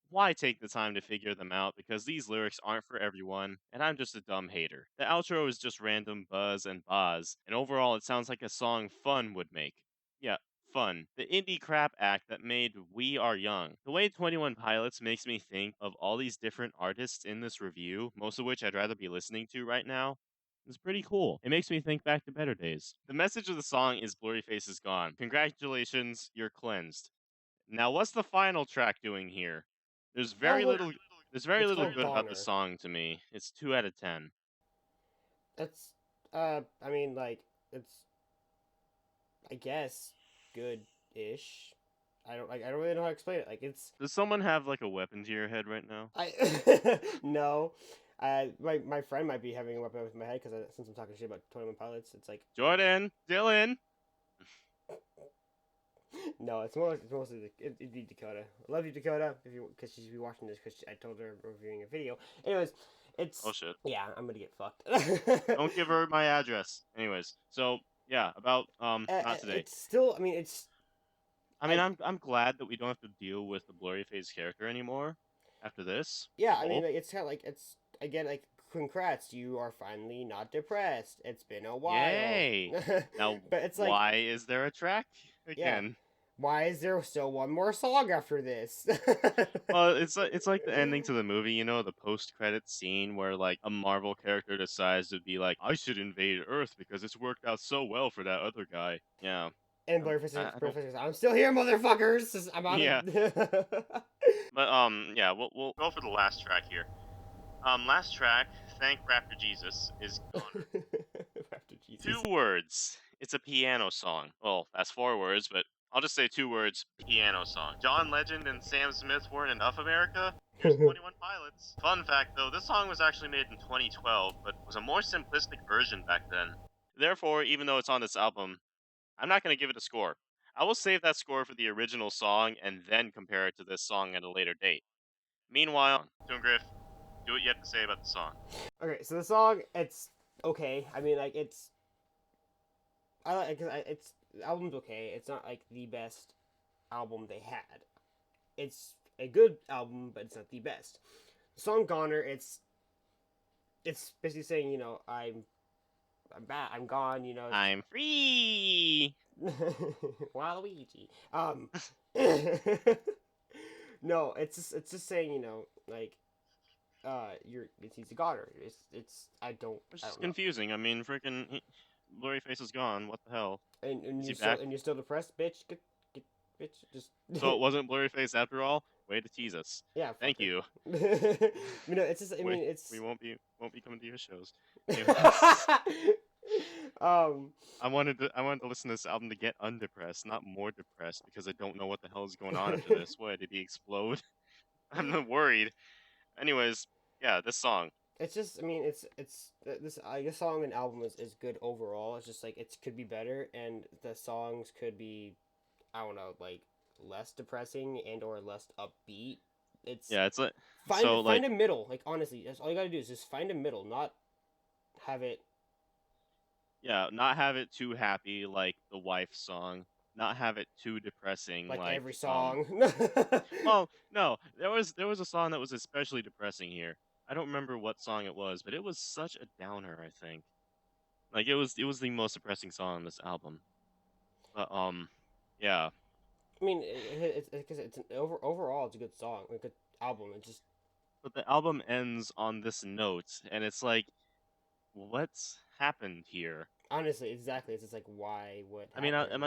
why take the time to figure them out because these lyrics aren't for everyone, and I'm just a dumb hater. The outro is just random buzz and buzz, and overall it sounds like a song Fun would make. Yeah, Fun. The indie crap act that made We Are Young. The way 21 Pilots makes me think of all these different artists in this review, most of which I'd rather be listening to right now. It's pretty cool. It makes me think back to better days. The message of the song is Blurryface is gone. Congratulations, you're cleansed. Now, what's the final track doing here? There's very Oh, look, little. There's very it's little called good about the Goner. song to me. It's 2 out of 10. That's, I mean, like, it's, I guess, good-ish. I don't really know how to explain it. Like, it's, Does someone have like a weapon to your head right now? no. My friend might be having a weapon with my head because since I'm talking shit about 21 Pilots, it's like, Jordan, Dylan. no, it's mostly it'd be Dakota. I love you, Dakota, because she's be watching this because I told her I'm reviewing a video. Anyways, it's Oh shit! yeah, I'm gonna get fucked. Don't give her my address. Anyways, so yeah, about not today. It's still, I mean, it's I mean, I'm glad that we don't have to deal with the Blurryface character anymore after this. yeah, I I mean, hope. like, it's kind of like it's again like congrats, you are finally not depressed. It's been a while. Yay! Now, but it's like, why is there a track yeah, again? why is there still one more song after this? Well, it's like the ending to the movie, the post-credit scene where like a Marvel character decides to be like, I should invade Earth because it's worked out so well for that other guy. Yeah. And I don't. Blurryface goes, I'm still here, motherfuckers. I'm out Yeah, of. but yeah, we'll go for the last track here. Last track, Thank Raptor Jesus, is Goner. After Jesus. 2 words. It's a piano song. Well, that's 4 words, but I'll just say 2 words, piano song. John Legend and Sam Smith weren't enough America? Here's 21 Pilots. Fun fact though, this song was actually made in 2012, but was a more simplistic version back then. Therefore, even though it's on this album, I'm not going to give it a score. I will save that score for the original song and then compare it to this song at a later date. Meanwhile, Toongriff, do what you have to say about the song. Okay, so the song, it's okay. I mean, like, it's I like it's the album's okay. It's not like the best album they had. It's a good album, but it's not the best. The song Goner, it's basically saying, I'm back, I'm gone, I'm free! Waluigi. No, it's just saying, like, he's a goner. I don't Which I is don't know. confusing. I mean, freaking Blurryface is gone. What the hell? And Is you're he still back? depressed, bitch. Get bitch. Just So it wasn't Blurryface after all? Way to tease us. yeah. Thank you. It's just. I mean, it's. We won't be coming to your shows. um. I wanted to listen to this album to get undepressed, not more depressed, because I don't know what the hell is going on after this. What, did he explode? I'm not worried. Anyways, yeah, this song. It's just. I mean, this song and album is good overall. It's just like it could be better, and the songs could be, I don't know, like less depressing and or less upbeat. It's Yeah, it's like find a middle. Like honestly, that's all you gotta do is just find a middle, not have it. yeah, not have it too happy like the wife song. Not have it too depressing Like like every song. Well, no, there was a song that was especially depressing here. I don't remember what song it was, but it was such a downer, I think. Like it was the most depressing song on this album. But yeah. I mean, it's an overall it's a good song, a good album. It just But the album ends on this note, and it's like, what's happened here? honestly, exactly. It's just like why what I mean, happened.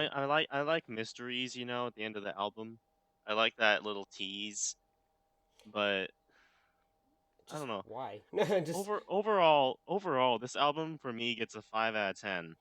I like mysteries, at the end of the album. I like that little tease, but I Just don't know. why? Just Overall, this album for me gets a 5 out of 10.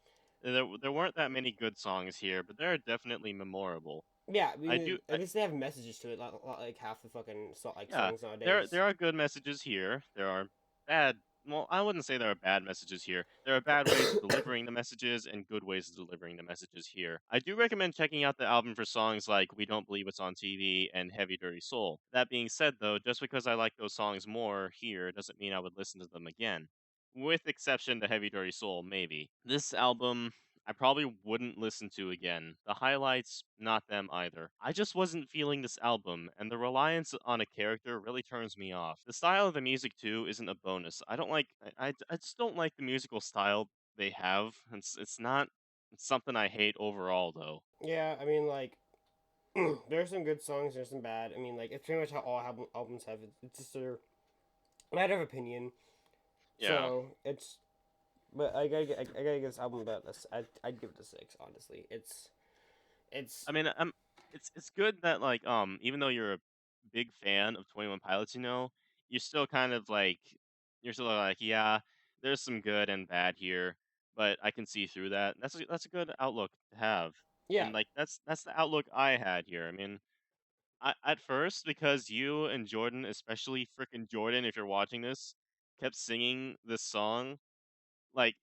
there weren't that many good songs here, but there are definitely memorable. Yeah, I I mean, do, at least they have messages to it, like half the fucking yeah. songs There nowadays. there are good messages here. There are bad. Well, I wouldn't say there are bad messages here. There are bad ways of delivering the messages and good ways of delivering the messages here. I do recommend checking out the album for songs like We Don't Believe It's on TV and Heavy Dirty Soul. That being said, though, just because I like those songs more here doesn't mean I would listen to them again. With exception to Heavy Dirty Soul, maybe. This album, I probably wouldn't listen to again. The highlights, not them either. I just wasn't feeling this album, and the reliance on a character really turns me off. The style of the music, too, isn't a bonus. I don't like, I just don't like the musical style they have. It's not it's something I hate overall, though. Yeah, I mean, like, there's some good songs, there's some bad. I mean, like, it's pretty much how all albums have it. It's just a matter of opinion. Yeah. So it's, but I gotta give this album about this. I'd give it a 6. Honestly, it's I mean, it's good that like even though you're a big fan of 21 Pilots, you're still kind of like you're still like, yeah, there's some good and bad here, but I can see through that. That's a good outlook to have. yeah, And like that's the outlook I had here. I mean, at first because you and Jordan, especially frickin' Jordan if you're watching this, kept singing this song like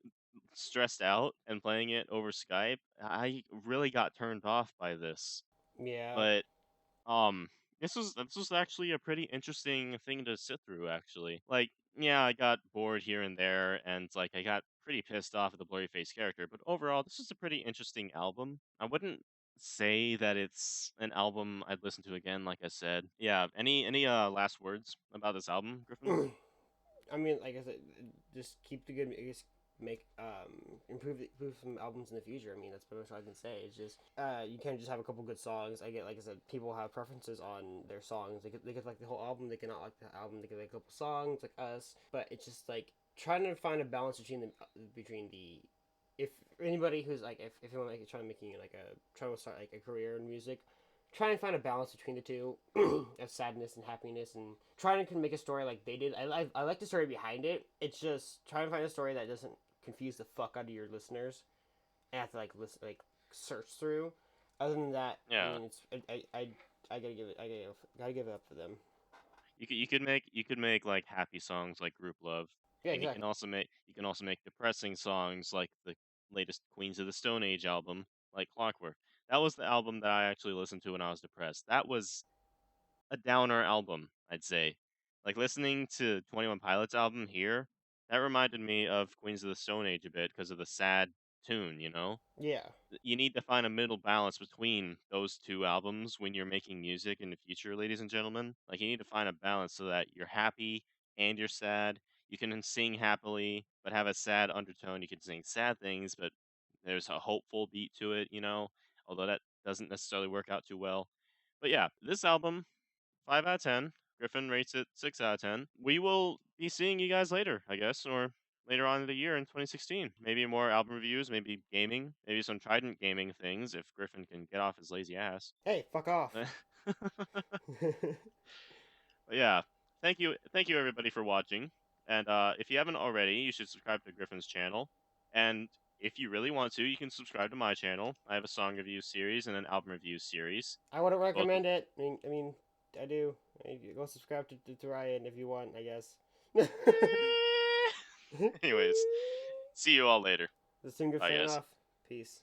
stressed out and playing it over Skype, I really got turned off by this. yeah, But um, this was actually a pretty interesting thing to sit through. Actually, like, yeah, I got bored here and there, and like I got pretty pissed off at the Blurryface character. But overall, this is a pretty interesting album. I wouldn't say that it's an album I'd listen to again. Like I said, yeah. Any last words about this album, Griffin? I mean, like I said, just keep the good. Just make improve some albums in the future. I mean, that's pretty much all I can say. It's just you can't just have a couple good songs. I get, like I said, people have preferences on their songs. They could like the whole album. They cannot like the album. They could like a couple songs, like us. But it's just like trying to find a balance between the if anybody who's like if you're like trying to making like a trying to start like a career in music, try and find a balance between the two of sadness and happiness, and trying to make a story like they did. I like the story behind it. It's just trying to find a story that doesn't confuse the fuck out of your listeners and have to like listen, like search through. Other than that, I Yeah. mean, it's I gotta give it gotta give it up for them. You could make like happy songs like Group Love, Yeah, and exactly. you can also make depressing songs like the latest Queens of the Stone Age album, like Clockwork. That was the album that I actually listened to when I was depressed. That was a downer album, I'd say. Like listening to 21 Pilots album here, that reminded me of Queens of the Stone Age a bit because of the sad tune. Yeah, You need to find a middle balance between those two albums when you're making music in the future, ladies and gentlemen. Like you need to find a balance so that you're happy and you're sad. You can sing happily but have a sad undertone. You can sing sad things but there's a hopeful beat to it. Although that doesn't necessarily work out too well. But yeah, this album, 5 out of 10. Griffin rates it 6 out of 10. We will be seeing you guys later, I guess, or later on in the year in 2016. Maybe more album reviews, maybe gaming, maybe some Trident gaming things if Griffin can get off his lazy ass. hey, fuck off. But yeah, thank you everybody for watching. And if you haven't already, you should subscribe to Griffin's channel. And if you really want to, you can subscribe to my channel. I have a song review series and an album review series. I wouldn't Both. recommend it. I mean, I do. Go subscribe to Ryan if you want, I guess. Anyways, see you all later. The singer Bye, fan guys. off. Peace.